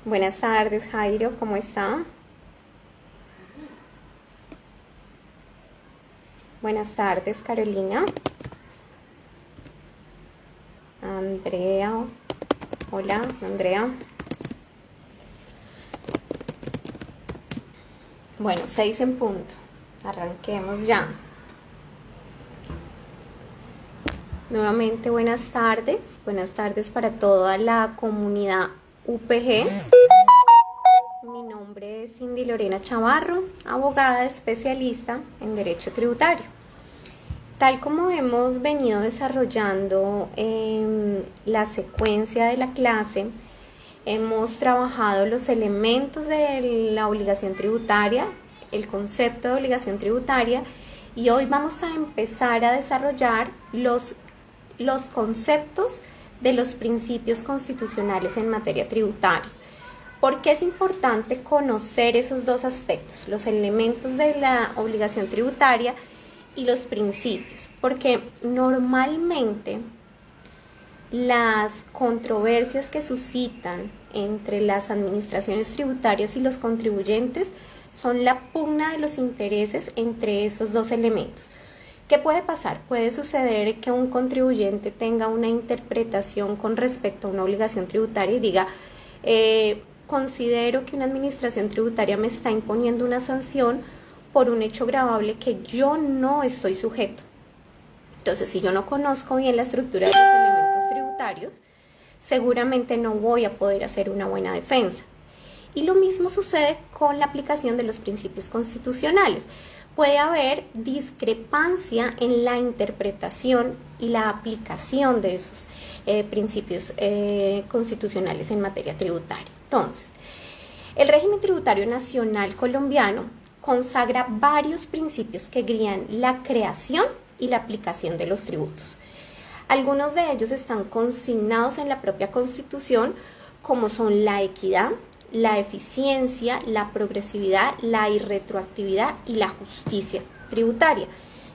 Buenas tardes, Jairo, ¿cómo está? Buenas tardes, Carolina. Andrea, hola, Andrea. Bueno, 6 en punto. Arranquemos ya. Nuevamente, buenas tardes. Buenas tardes para toda la comunidad UPG. Mi nombre es Cindy Lorena Chavarro, abogada especialista en Derecho Tributario. Tal como hemos venido desarrollando la secuencia de la clase, hemos trabajado los elementos de la obligación tributaria, el concepto de obligación tributaria, y hoy vamos a empezar a desarrollar los conceptos de los principios constitucionales en materia tributaria. ¿Por qué es importante conocer esos dos aspectos, los elementos de la obligación tributaria y los principios? Porque normalmente las controversias que suscitan entre las administraciones tributarias y los contribuyentes son la pugna de los intereses entre esos dos elementos. ¿Qué puede pasar? Puede suceder que un contribuyente tenga una interpretación con respecto a una obligación tributaria y diga, considero que una administración tributaria me está imponiendo una sanción por un hecho gravable que yo no estoy sujeto. Entonces, si yo no conozco bien la estructura de los elementos tributarios, seguramente no voy a poder hacer una buena defensa. Y lo mismo sucede con la aplicación de los principios constitucionales. Puede haber discrepancia en la interpretación y la aplicación de esos principios constitucionales en materia tributaria. Entonces, el régimen tributario nacional colombiano consagra varios principios que guían la creación y la aplicación de los tributos. Algunos de ellos están consignados en la propia Constitución, como son la equidad, la eficiencia, la progresividad, la irretroactividad y la justicia tributaria.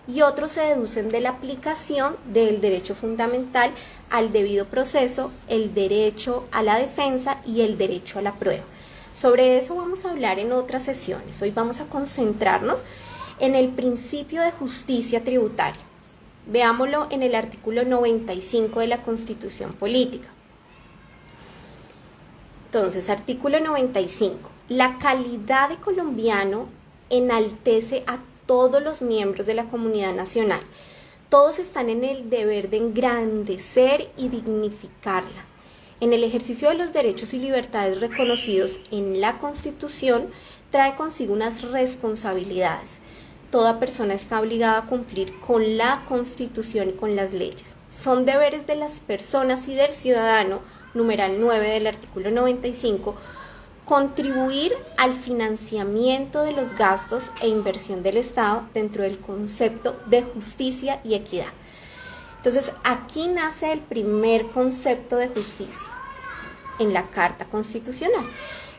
Y otros se deducen de la aplicación del derecho fundamental al debido proceso, el derecho a la defensa y el derecho a la prueba. Sobre eso vamos a hablar en otras sesiones. Hoy vamos a concentrarnos en el principio de justicia tributaria. Veámoslo en el artículo 95 de la Constitución Política. Entonces, artículo 95. La calidad de colombiano enaltece a todos los miembros de la comunidad nacional. Todos están en el deber de engrandecer y dignificarla. En el ejercicio de los derechos y libertades reconocidos en la Constitución, trae consigo unas responsabilidades. Toda persona está obligada a cumplir con la Constitución y con las leyes. Son deberes de las personas y del ciudadano, numeral 9 del artículo 95, contribuir al financiamiento de los gastos e inversión del Estado dentro del concepto de justicia y equidad. Entonces, aquí nace el primer concepto de justicia en la Carta Constitucional.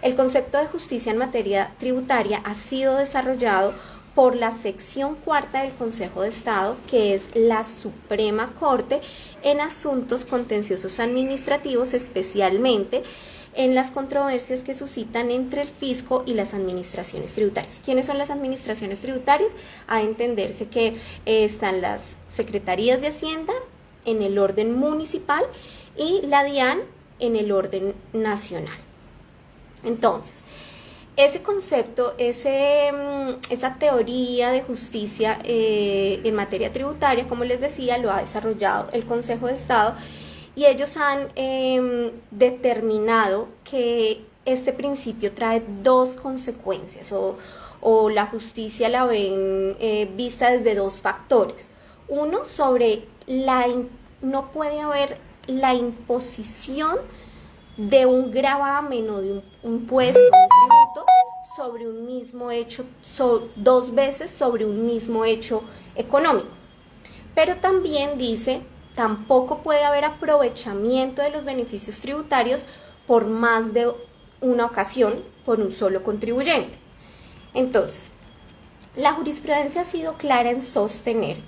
El concepto de justicia en materia tributaria ha sido desarrollado por la sección cuarta del Consejo de Estado, que es la Suprema Corte en asuntos contenciosos administrativos, especialmente en las controversias que suscitan entre el fisco y las administraciones tributarias. ¿Quiénes son las administraciones tributarias? Ha de entenderse que están las secretarías de Hacienda en el orden municipal y la DIAN en el orden nacional. Entonces, ese concepto, esa teoría de justicia en materia tributaria, como les decía, lo ha desarrollado el Consejo de Estado y ellos han determinado que este principio trae dos consecuencias o la justicia la ven vista desde dos factores. Uno, no puede haber la imposición de un gravamen o de un impuesto, un tributo sobre un mismo hecho, dos veces sobre un mismo hecho económico. Pero también dice, tampoco puede haber aprovechamiento de los beneficios tributarios por más de una ocasión por un solo contribuyente. Entonces, la jurisprudencia ha sido clara en sostener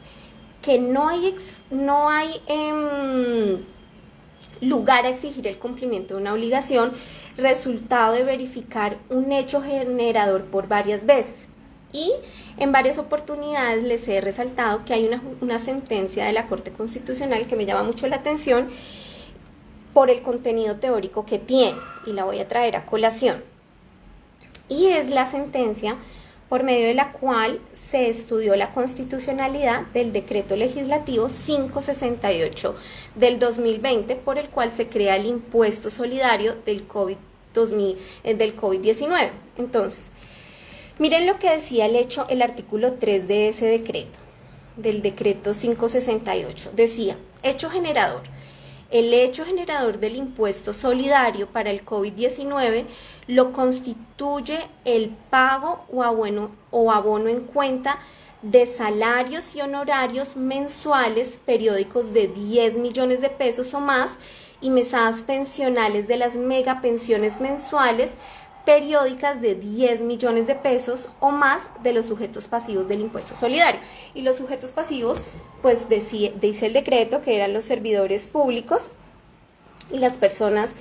que no hay lugar a exigir el cumplimiento de una obligación, resultado de verificar un hecho generador por varias veces. Y en varias oportunidades les he resaltado que hay una sentencia de la Corte Constitucional que me llama mucho la atención por el contenido teórico que tiene, y la voy a traer a colación. Y es la sentencia por medio de la cual se estudió la constitucionalidad del decreto legislativo 568 del 2020, por el cual se crea el impuesto solidario del COVID-19. Entonces, miren lo que decía el artículo 3 de ese decreto, del decreto 568. Decía, hecho generador. El hecho generador del impuesto solidario para el COVID-19 lo constituye el pago o abono en cuenta de salarios y honorarios mensuales periódicos de 10 millones de pesos o más y mesadas pensionales de las megapensiones mensuales periódicas de 10 millones de pesos o más de los sujetos pasivos del impuesto solidario. Y los sujetos pasivos, pues dice el decreto que eran los servidores públicos y las personas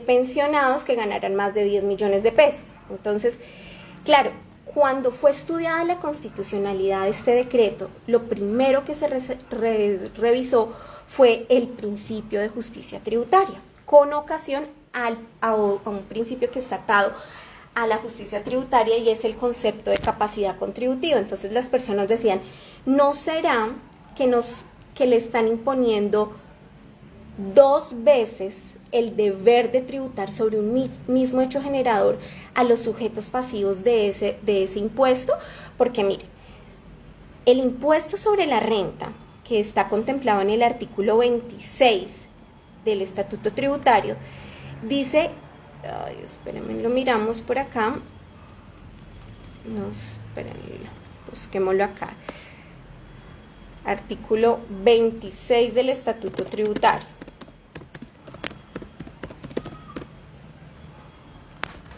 pensionados que ganaran más de 10 millones de pesos. Entonces, claro, cuando fue estudiada la constitucionalidad de este decreto, lo primero que se revisó fue el principio de justicia tributaria, con ocasión a un principio que está atado a la justicia tributaria, y es el concepto de capacidad contributiva. Entonces las personas decían, ¿no será que le están imponiendo dos veces el deber de tributar sobre un mismo hecho generador a los sujetos pasivos de ese impuesto? Porque mire, el impuesto sobre la renta, que está contemplado en el artículo 26 del Estatuto Tributario, dice, espérenme, lo miramos por acá, no, espérenme, busquémoslo acá, artículo 26 del Estatuto Tributario.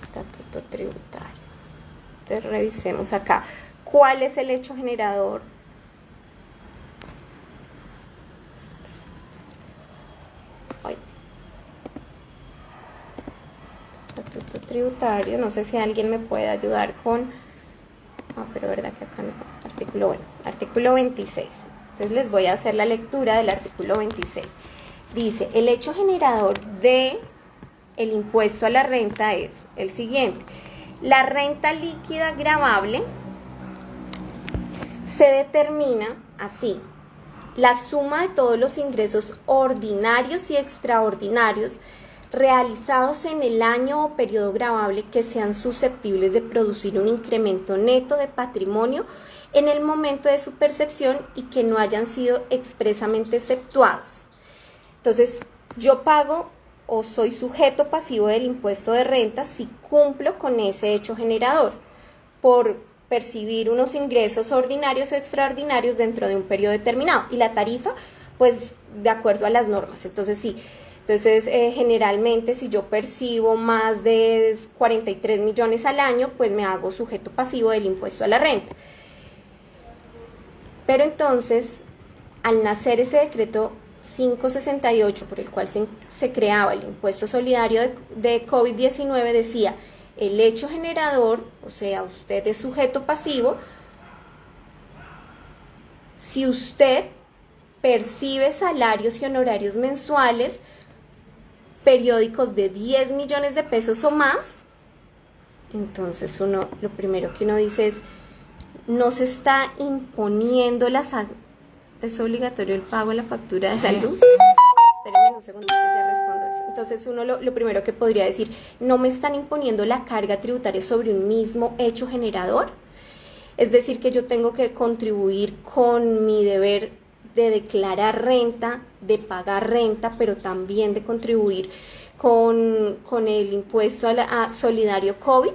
Estatuto Tributario. Entonces revisemos acá, ¿cuál es el hecho generador? Estatuto Tributario, no sé si alguien me puede ayudar con, pero verdad que acá no, artículo 26, entonces les voy a hacer la lectura del artículo 26, dice, el hecho generador de el impuesto a la renta es el siguiente, la renta líquida gravable se determina así, la suma de todos los ingresos ordinarios y extraordinarios realizados en el año o periodo gravable que sean susceptibles de producir un incremento neto de patrimonio en el momento de su percepción y que no hayan sido expresamente exceptuados. Entonces, yo pago o soy sujeto pasivo del impuesto de renta si cumplo con ese hecho generador por percibir unos ingresos ordinarios o extraordinarios dentro de un periodo determinado, y la tarifa, pues, de acuerdo a las normas. Entonces, sí. Entonces, generalmente, si yo percibo más de 43 millones al año, pues me hago sujeto pasivo del impuesto a la renta. Pero entonces, al nacer ese decreto 568, por el cual se creaba el impuesto solidario de COVID-19, decía, el hecho generador, o sea, usted es sujeto pasivo, si usted percibe salarios y honorarios mensuales periódicos de 10 millones de pesos o más, entonces lo primero que uno dice es, no se está imponiendo es obligatorio el pago de la factura de la luz. Espérenme un segundo que ya respondo eso. Entonces uno lo primero que podría decir, no me están imponiendo la carga tributaria sobre un mismo hecho generador. Es decir, que yo tengo que contribuir con mi deber de declarar renta, de pagar renta, pero también de contribuir con el impuesto a solidario COVID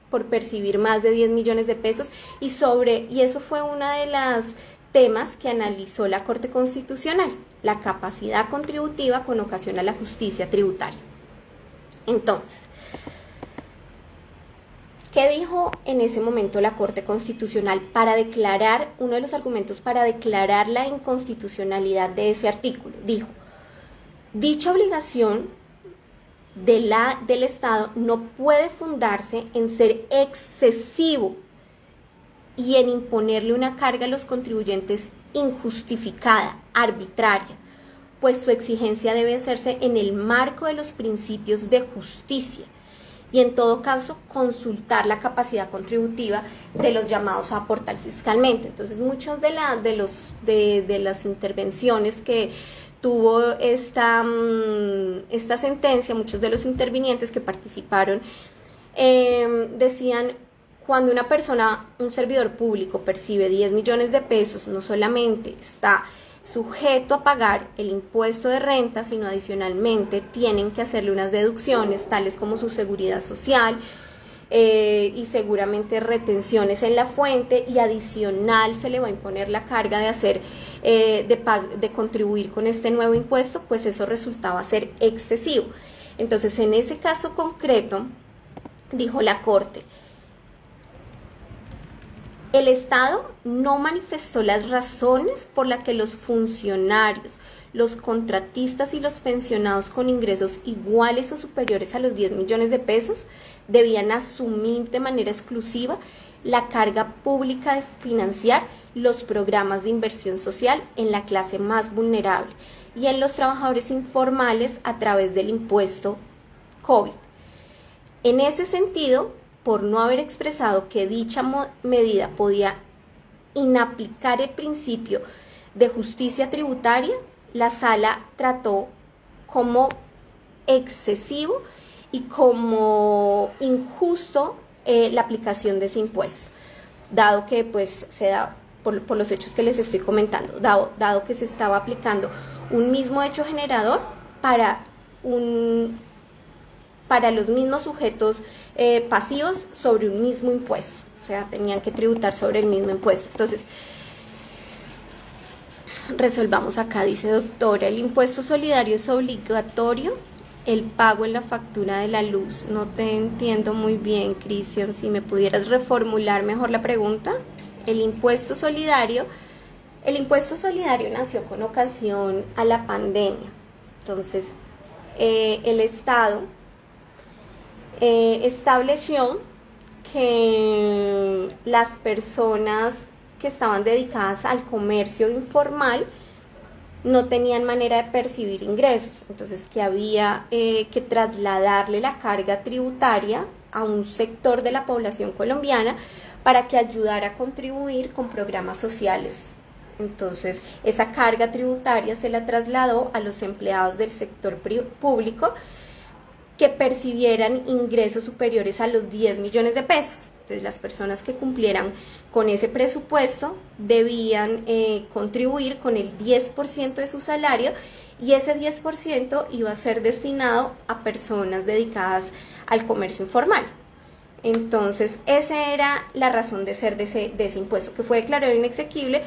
por percibir más de 10 millones de pesos y eso fue una de las temas que analizó la Corte Constitucional, la capacidad contributiva con ocasión a la justicia tributaria. Entonces, ¿qué dijo en ese momento la Corte Constitucional para declarar, uno de los argumentos para declarar la inconstitucionalidad de ese artículo? Dijo, Dicha obligación del Estado no puede fundarse en ser excesivo y en imponerle una carga a los contribuyentes injustificada, arbitraria, pues su exigencia debe hacerse en el marco de los principios de justicia y en todo caso consultar la capacidad contributiva de los llamados a aportar fiscalmente. Entonces muchas de las intervenciones que tuvo esta sentencia, muchos de los intervinientes que participaron decían: cuando una persona, un servidor público, percibe 10 millones de pesos, no solamente está sujeto a pagar el impuesto de renta, sino adicionalmente tienen que hacerle unas deducciones, tales como su seguridad social y seguramente retenciones en la fuente, y adicional se le va a imponer la carga de hacer, de contribuir con este nuevo impuesto, pues eso resultaba ser excesivo. Entonces, en ese caso concreto, dijo la Corte, el Estado no manifestó las razones por las que los funcionarios, los contratistas y los pensionados con ingresos iguales o superiores a los 10 millones de pesos debían asumir de manera exclusiva la carga pública de financiar los programas de inversión social en la clase más vulnerable y en los trabajadores informales a través del impuesto COVID. En ese sentido, por no haber expresado que dicha medida podía inaplicar el principio de justicia tributaria, la Sala trató como excesivo y como injusto la aplicación de ese impuesto, dado que pues se da por los hechos que les estoy comentando, dado que se estaba aplicando un mismo hecho generador para los mismos sujetos pasivos sobre un mismo impuesto, o sea, tenían que tributar sobre el mismo impuesto. Entonces, resolvamos acá. Dice: doctora, el impuesto solidario es obligatorio, el pago en la factura de la luz. No te entiendo muy bien, Cristian, si me pudieras reformular mejor la pregunta. El impuesto solidario nació con ocasión a la pandemia. Entonces, el Estado estableció que las personas que estaban dedicadas al comercio informal no tenían manera de percibir ingresos, entonces que había que trasladarle la carga tributaria a un sector de la población colombiana para que ayudara a contribuir con programas sociales. Entonces, esa carga tributaria se la trasladó a los empleados del sector público que percibieran ingresos superiores a los 10 millones de pesos. Entonces, las personas que cumplieran con ese presupuesto debían contribuir con el 10% de su salario, y ese 10% iba a ser destinado a personas dedicadas al comercio informal. Entonces, esa era la razón de ser de ese impuesto, que fue declarado inexequible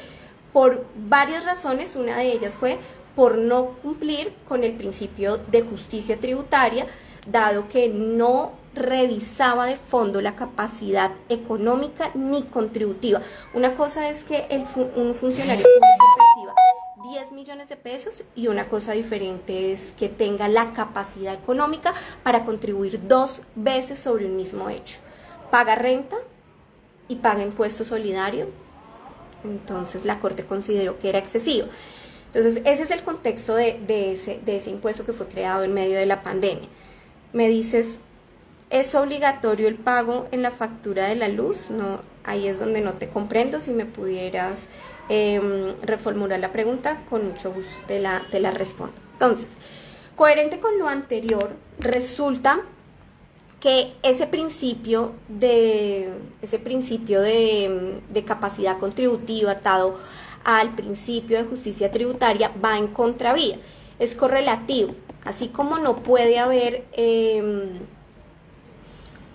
por varias razones. Una de ellas fue por no cumplir con el principio de justicia tributaria, dado que no revisaba de fondo la capacidad económica ni contributiva. Una cosa es que un funcionario público perciba 10 millones de pesos, y una cosa diferente es que tenga la capacidad económica para contribuir 2 veces sobre un mismo hecho. Paga renta y paga impuesto solidario. Entonces la Corte consideró que era excesivo. Entonces ese es el contexto de ese impuesto que fue creado en medio de la pandemia. Me dices, ¿es obligatorio el pago en la factura de la luz? No, ahí es donde no te comprendo. Si me pudieras reformular la pregunta, con mucho gusto te la respondo. Entonces, coherente con lo anterior, resulta que ese principio de capacidad contributiva atado al principio de justicia tributaria va en contravía, es correlativo. Así como no puede haber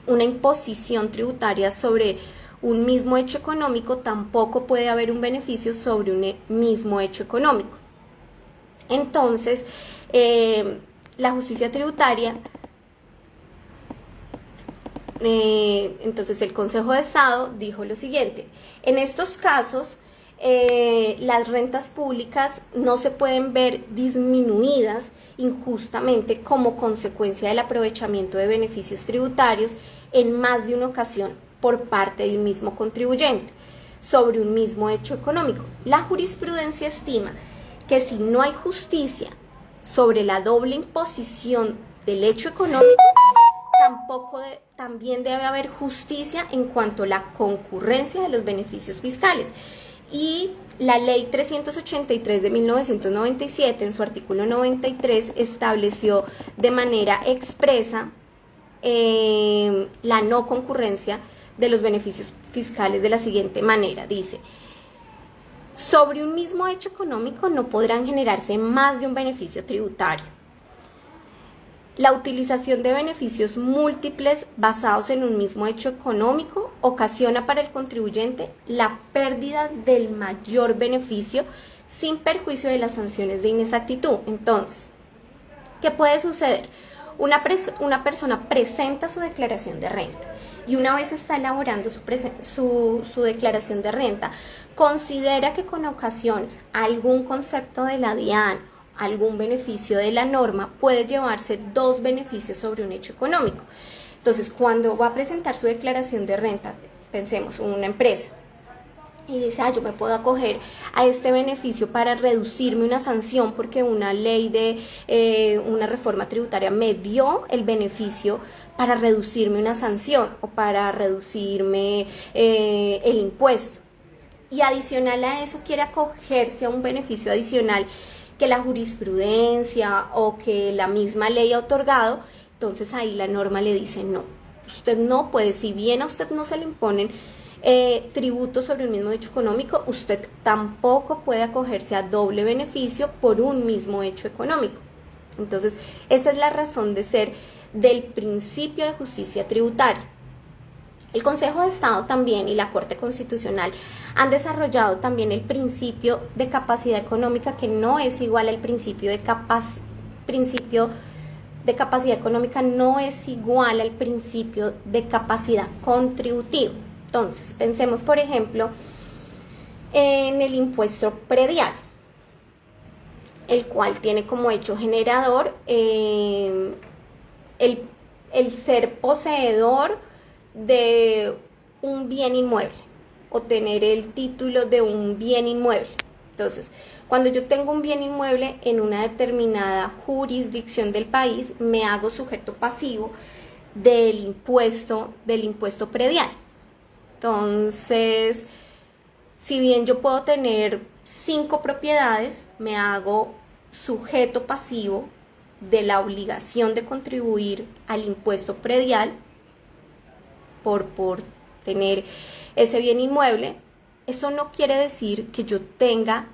una imposición tributaria sobre un mismo hecho económico, tampoco puede haber un beneficio sobre un mismo hecho económico. Entonces, la justicia tributaria, entonces el Consejo de Estado dijo lo siguiente: en estos casos, las rentas públicas no se pueden ver disminuidas injustamente como consecuencia del aprovechamiento de beneficios tributarios en más de una ocasión por parte de un mismo contribuyente sobre un mismo hecho económico. La jurisprudencia estima que si no hay justicia sobre la doble imposición del hecho económico, también debe haber justicia en cuanto a la concurrencia de los beneficios fiscales. Y la ley 383 de 1997, en su artículo 93, estableció de manera expresa la no concurrencia de los beneficios fiscales de la siguiente manera. Dice: sobre un mismo hecho económico no podrán generarse más de un beneficio tributario. La utilización de beneficios múltiples basados en un mismo hecho económico ocasiona para el contribuyente la pérdida del mayor beneficio sin perjuicio de las sanciones de inexactitud. Entonces, ¿qué puede suceder? Una persona presenta su declaración de renta y una vez está elaborando su declaración de renta, considera que con ocasión algún concepto de la DIAN, algún beneficio de la norma, puede llevarse dos beneficios sobre un hecho económico. Entonces, cuando va a presentar su declaración de renta, pensemos una empresa, y dice: yo me puedo acoger a este beneficio para reducirme una sanción porque una ley de una reforma tributaria me dio el beneficio para reducirme una sanción o para reducirme el impuesto. Y adicional a eso quiere acogerse a un beneficio adicional que la jurisprudencia o que la misma ley ha otorgado. Entonces ahí la norma le dice: no, usted no puede, si bien a usted no se le imponen tributos sobre un mismo hecho económico, usted tampoco puede acogerse a doble beneficio por un mismo hecho económico. Entonces, esa es la razón de ser del principio de justicia tributaria. El Consejo de Estado también y la Corte Constitucional han desarrollado también el principio de capacidad económica, que no es igual al principio de capacidad económica, no es igual al principio de capacidad contributiva. Entonces, pensemos, por ejemplo, en el impuesto predial, el cual tiene como hecho generador el ser poseedor de un bien inmueble o tener el título de un bien inmueble. Entonces, cuando yo tengo un bien inmueble en una determinada jurisdicción del país, me hago sujeto pasivo del impuesto predial. Entonces, si bien yo puedo tener 5 propiedades, me hago sujeto pasivo de la obligación de contribuir al impuesto predial por tener ese bien inmueble. Eso no quiere decir que yo tenga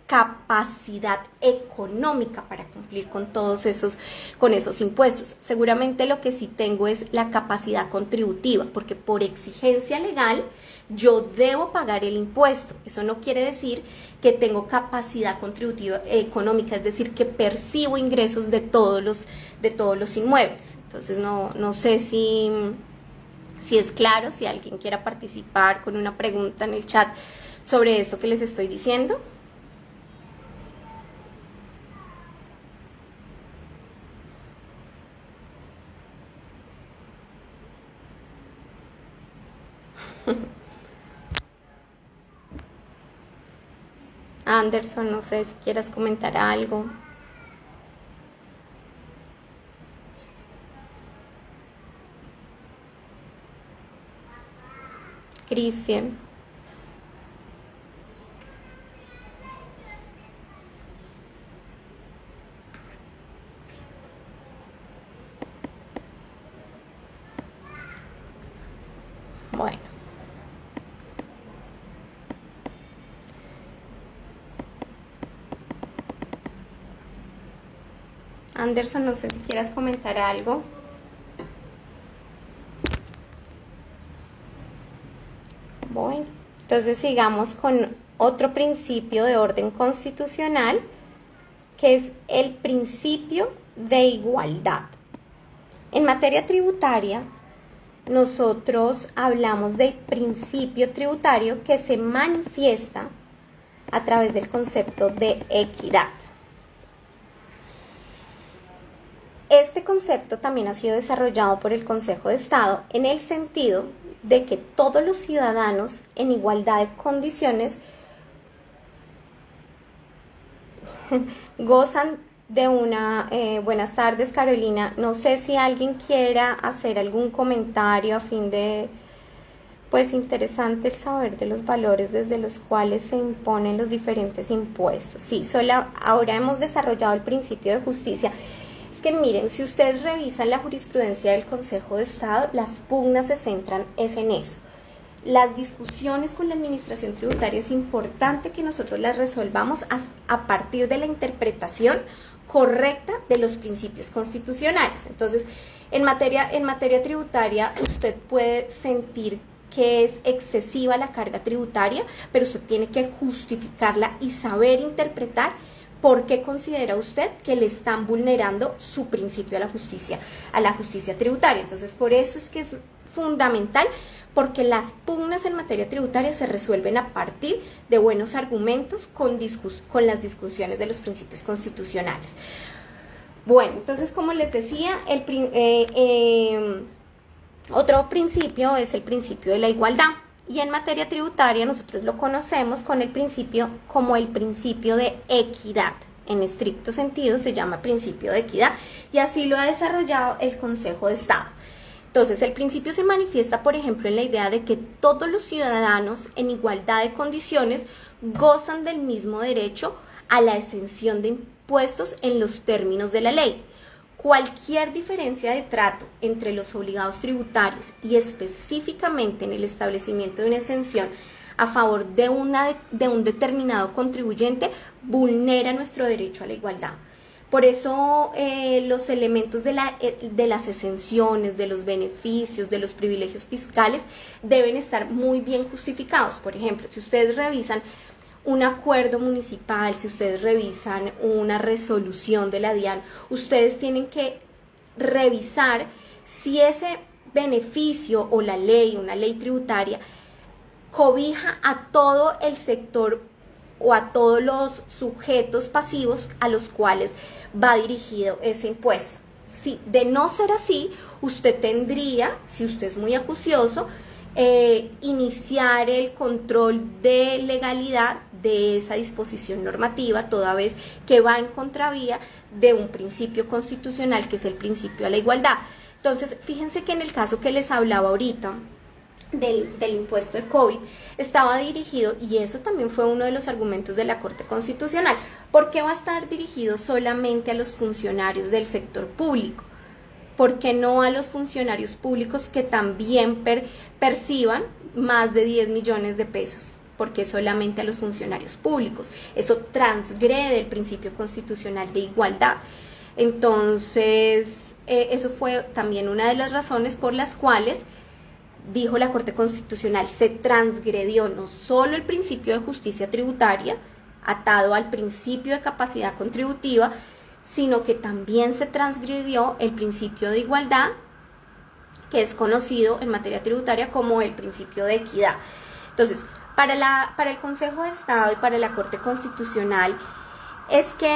capacidad económica para cumplir con esos impuestos. Seguramente lo que sí tengo es la capacidad contributiva, porque por exigencia legal yo debo pagar el impuesto. Eso no quiere decir que tengo capacidad contributiva económica, es decir, que percibo ingresos de todos los inmuebles. Entonces no sé si es claro, si alguien quiera participar con una pregunta en el chat sobre esto que les estoy diciendo. Anderson, no sé si quieras comentar algo. Cristian. Bueno. Anderson, no sé si quieras comentar algo. Bueno, entonces sigamos con otro principio de orden constitucional, que es el principio de igualdad. En materia tributaria, nosotros hablamos del principio tributario que se manifiesta a través del concepto de equidad. Este concepto también ha sido desarrollado por el Consejo de Estado en el sentido de que todos los ciudadanos en igualdad de condiciones gozan de una... buenas tardes, Carolina. No sé si alguien quiera hacer algún comentario a fin de... Pues interesante el saber de los valores desde los cuales se imponen los diferentes impuestos. Sí, ahora hemos desarrollado el principio de justicia. Es que miren, si ustedes revisan la jurisprudencia del Consejo de Estado, las pugnas se centran en eso. Las discusiones con la administración tributaria es importante que nosotros las resolvamos a partir de la interpretación correcta de los principios constitucionales. Entonces, en materia tributaria, usted puede sentir que es excesiva la carga tributaria, pero usted tiene que justificarla y saber interpretar por qué considera usted que le están vulnerando su principio a la justicia tributaria. Entonces, por eso es que es fundamental, porque las pugnas en materia tributaria se resuelven a partir de buenos argumentos con las discusiones de los principios constitucionales. Bueno, entonces, como les decía, otro principio es el principio de la igualdad. Y en materia tributaria nosotros lo conocemos como el principio de equidad. En estricto sentido se llama principio de equidad y así lo ha desarrollado el Consejo de Estado. Entonces, el principio se manifiesta, por ejemplo, en la idea de que todos los ciudadanos en igualdad de condiciones gozan del mismo derecho a la exención de impuestos en los términos de la ley. Cualquier diferencia de trato entre los obligados tributarios y específicamente en el establecimiento de una exención a favor de un determinado contribuyente vulnera nuestro derecho a la igualdad. Por eso los elementos de las exenciones, de los beneficios, de los privilegios fiscales deben estar muy bien justificados. Por ejemplo, si ustedes revisan un acuerdo municipal, si ustedes revisan una resolución de la DIAN, ustedes tienen que revisar si ese beneficio o una ley tributaria, cobija a todo el sector o a todos los sujetos pasivos a los cuales va dirigido ese impuesto. Si de no ser así, usted tendría, si usted es muy acucioso, iniciar el control de legalidad de esa disposición normativa, toda vez que va en contravía de un principio constitucional que es el principio a la igualdad. Entonces, fíjense que en el caso que les hablaba ahorita del impuesto de COVID, estaba dirigido, y eso también fue uno de los argumentos de la Corte Constitucional, ¿por qué va a estar dirigido solamente a los funcionarios del sector público? ¿Por qué no a los funcionarios públicos que también perciban más de 10 millones de pesos? ¿Por qué solamente a los funcionarios públicos? Eso transgrede el principio constitucional de igualdad. Entonces, eso fue también una de las razones por las cuales dijo la Corte Constitucional, se transgredió no solo el principio de justicia tributaria, atado al principio de capacidad contributiva, sino que también se transgredió el principio de igualdad, que es conocido en materia tributaria como el principio de equidad. Entonces, para el Consejo de Estado y para la Corte Constitucional, es que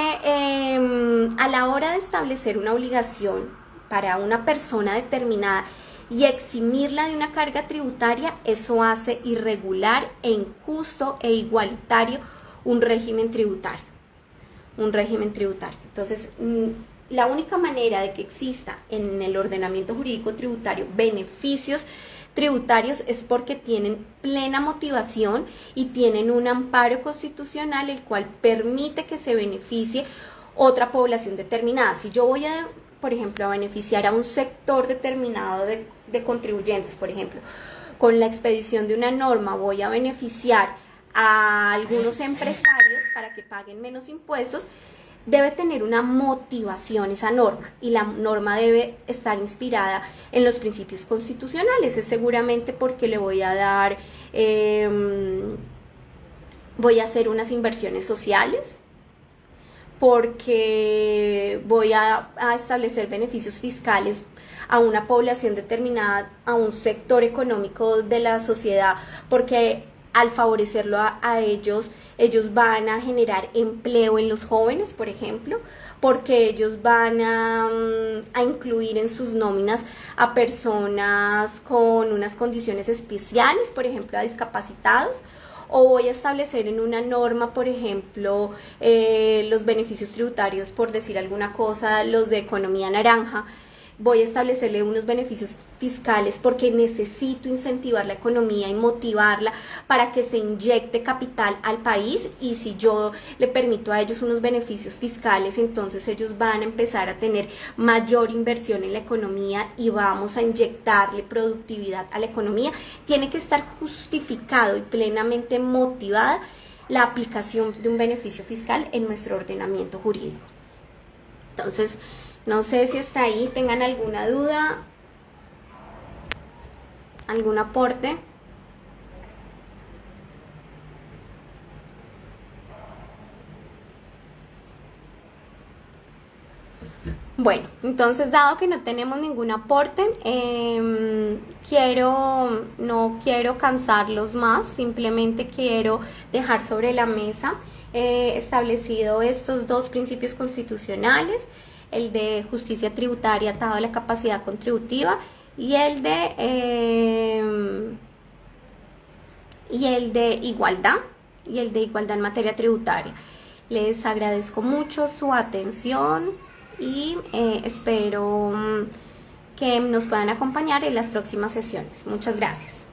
a la hora de establecer una obligación para una persona determinada y eximirla de una carga tributaria, eso hace irregular e injusto e igualitario un régimen tributario. Entonces, la única manera de que exista en el ordenamiento jurídico tributario beneficios tributarios es porque tienen plena motivación y tienen un amparo constitucional el cual permite que se beneficie otra población determinada. Si yo voy a, por ejemplo, a beneficiar a un sector determinado de contribuyentes, por ejemplo, con la expedición de una norma voy a beneficiar a algunos empresarios para que paguen menos impuestos, debe tener una motivación esa norma, y la norma debe estar inspirada en los principios constitucionales. Es seguramente porque le voy a dar, voy a hacer unas inversiones sociales, porque voy a establecer beneficios fiscales a una población determinada, a un sector económico de la sociedad, porque al favorecerlo a ellos ellos van a generar empleo en los jóvenes, por ejemplo, porque ellos van a incluir en sus nóminas a personas con unas condiciones especiales, por ejemplo, a discapacitados. O voy a establecer en una norma, por ejemplo, los beneficios tributarios, por decir alguna cosa, los de economía naranja. Voy a establecerle unos beneficios fiscales porque necesito incentivar la economía y motivarla para que se inyecte capital al país, y si yo le permito a ellos unos beneficios fiscales, entonces ellos van a empezar a tener mayor inversión en la economía y vamos a inyectarle productividad a la economía. Tiene que estar justificado y plenamente motivada la aplicación de un beneficio fiscal en nuestro ordenamiento jurídico. Entonces, no sé si está ahí, tengan alguna duda, algún aporte. Bueno, entonces dado que no tenemos ningún aporte, no quiero cansarlos más, simplemente quiero dejar sobre la mesa establecido estos dos principios constitucionales, el de justicia tributaria atado a la capacidad contributiva y el de igualdad en materia tributaria. Les agradezco mucho su atención y espero que nos puedan acompañar en las próximas sesiones. Muchas gracias.